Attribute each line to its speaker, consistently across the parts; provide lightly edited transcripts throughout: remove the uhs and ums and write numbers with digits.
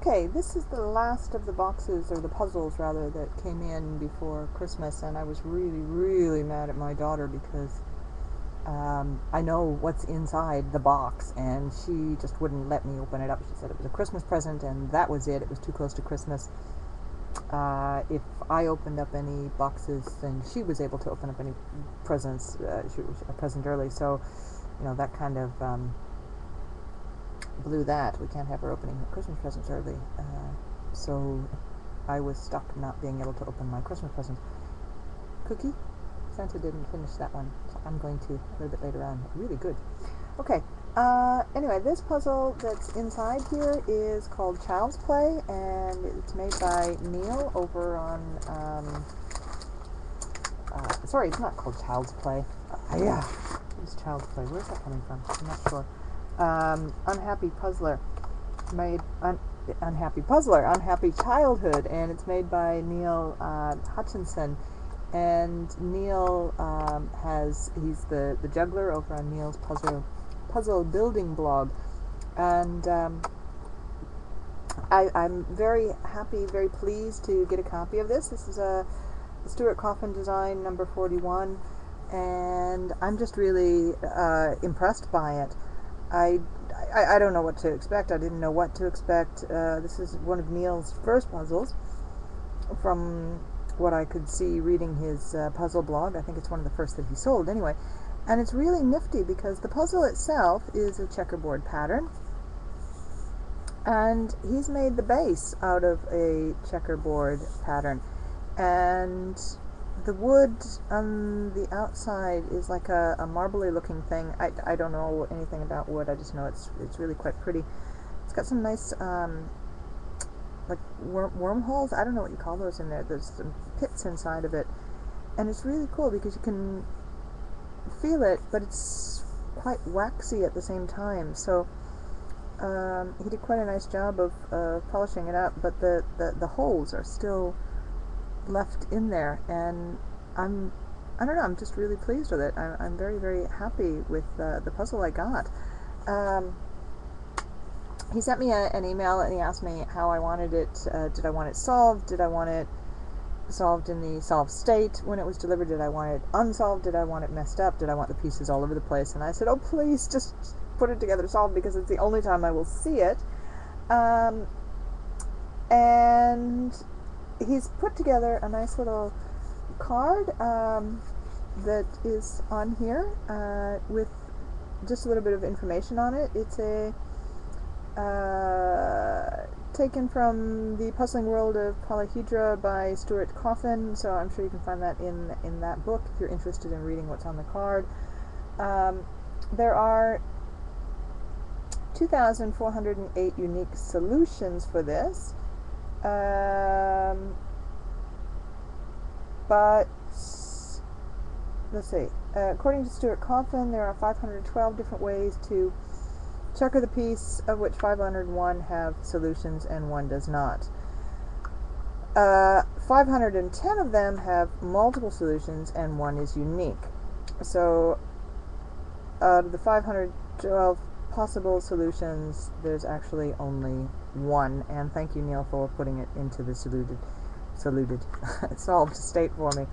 Speaker 1: Okay, this is the last of the boxes, or the puzzles rather, that came in before Christmas, and I was really, really mad at my daughter because I know what's inside the box, and she just wouldn't let me open it up. She said it was a Christmas present, and that was it. It was too close to Christmas. If I opened up any boxes, then she was able to open up any presents. She was a present early, so that kind of blew that. We can't have her opening her Christmas presents early. So I was stuck not being able to open my Christmas presents. Cookie? Santa didn't finish that one, so I'm going to a little bit later on. Really good. Okay. Anyway, this puzzle that's inside here is called Child's Play, and it's made by Neil over on, sorry, it's not called Child's Play. Yeah, it's Child's Play. Where's that coming from? I'm not sure. Unhappy Puzzler. Unhappy Childhood, and it's made by Neil Hutchinson. And Neil he's the juggler over on Neil's puzzle building blog, and I'm very happy, very pleased to get a copy of this. This is a Stewart Coffin design number 41, and I'm just really impressed by it. I don't know what to expect. I didn't know what to expect. This is one of Neil's first puzzles, from what I could see reading his puzzle blog. I think it's one of the first that he sold anyway. And it's really nifty because the puzzle itself is a checkerboard pattern, and he's made the base out of a checkerboard pattern, and the wood on the outside is like a marbly looking thing. I don't know anything about wood. I just know it's really quite pretty. It's got some nice like wormholes. I don't know what you call those in there. There's some pits inside of it, and it's really cool because you can feel it, but it's quite waxy at the same time. So he did quite a nice job of polishing it up, but the holes are still left in there, and I don't know, I'm just really pleased with it. I'm very, very happy with the puzzle I got. He sent me an email, and he asked me how I wanted it. Did I want it solved? Did I want it solved in the solved state when it was delivered? Did I want it unsolved? Did I want it messed up? Did I want the pieces all over the place? And I said, oh, please just put it together solved, because it's the only time I will see it. And he's put together a nice little card that is on here with just a little bit of information on it. It's taken from The Puzzling World of Polyhedra by Stewart Coffin, so I'm sure you can find that in that book if you're interested in reading what's on the card. There are 2,408 unique solutions for this, but let's see. According to Stewart Coffin, there are 512 different ways to checker the piece, of which 501 have solutions and one does not. 510 of them have multiple solutions and one is unique. So out of the 512 possible solutions, there's actually only one, and thank you, Neil, for putting it into the solved state for me.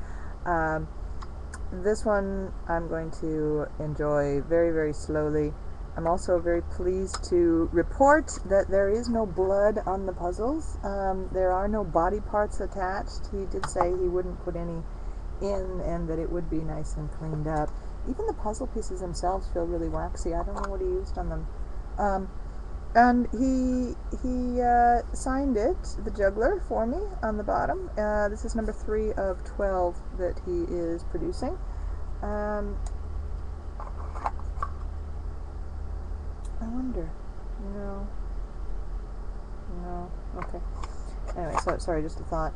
Speaker 1: This one I'm going to enjoy very, very slowly. I'm also very pleased to report that there is no blood on the puzzles. There are no body parts attached. He did say he wouldn't put any in, and that it would be nice and cleaned up. Even the puzzle pieces themselves feel really waxy. I don't know what he used on them. And he signed it, the juggler, for me on the bottom. This is number 3 of 12 that he is producing. I wonder. No. Okay. Anyway, so sorry, just a thought.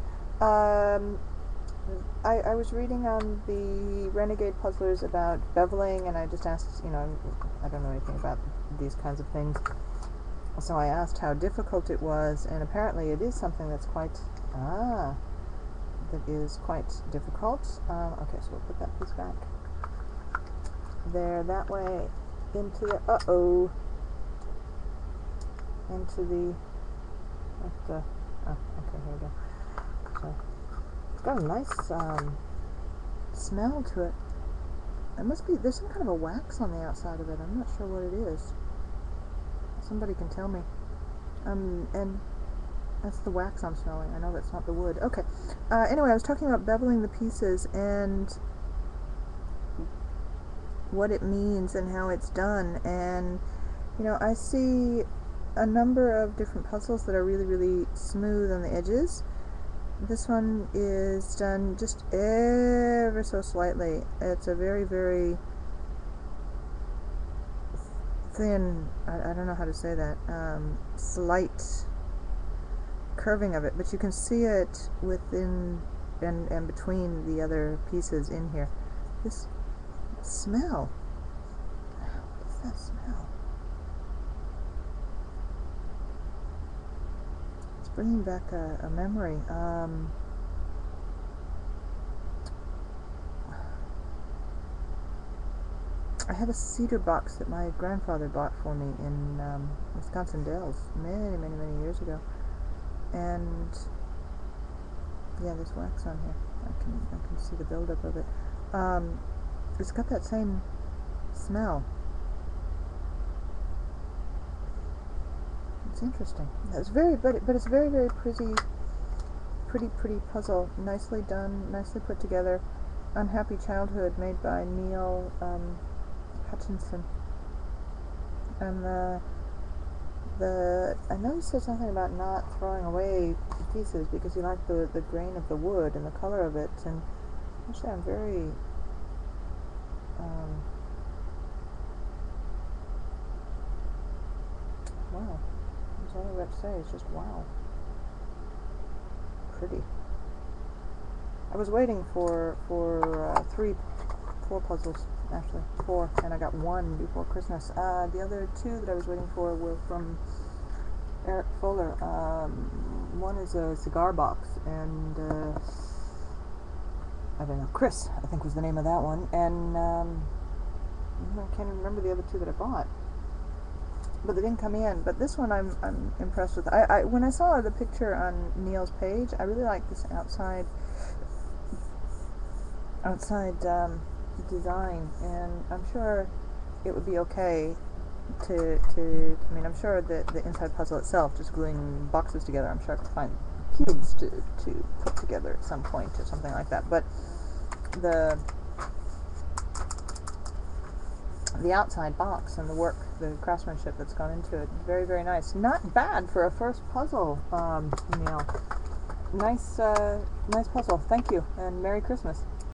Speaker 1: I was reading on the Renegade Puzzlers about beveling, and I just asked, I don't know anything about these kinds of things, so I asked how difficult it was, and apparently it is something that's quite difficult. Okay, so we'll put that piece back there, that way, into the, into the, oh, okay, here we go. So, it's got a nice smell to it. It must be, there's some kind of a wax on the outside of it. I'm not sure what it is. Somebody can tell me. And that's the wax I'm smelling. I know that's not the wood. Okay. Anyway, I was talking about beveling the pieces and what it means and how it's done. And, you know, I see a number of different puzzles that are really, really smooth on the edges. This one is done just ever so slightly. It's a very, very thin, I don't know how to say that, slight curving of it, but you can see it within and between the other pieces in here. This smell, what is that smell? It's bringing back a memory. I had a cedar box that my grandfather bought for me in Wisconsin Dells many, many, many years ago. And yeah, there's wax on here. I can see the buildup of it. It's got that same smell. It's interesting. It's very, but it's very, very pretty puzzle. Nicely done, nicely put together. Unhappy Childhood, made by Neil Hutchinson. And I know he said something about not throwing away pieces because he liked the grain of the wood and the color of it. And actually, I'm very wow. That's all I got to say. It's just wow. Pretty. I was waiting for 4 puzzles, actually 4, and I got 1 before Christmas. The other 2 that I was waiting for were from Eric Fuller. One is a cigar box, and I don't know, Chris, I think was the name of that one, and I can't even remember the other 2 that I bought, but they didn't come in. But this one I'm impressed with. I when I saw the picture on Neil's page, I really like this outside design, and I'm sure it would be okay to I mean, I'm sure that the inside puzzle itself, just gluing boxes together, I'm sure I could find cubes to put together at some point or something like that. But the outside box and the work, the craftsmanship that's gone into it, very, very nice. Not bad for a first puzzle, Neil. Nice puzzle. Thank you, and Merry Christmas.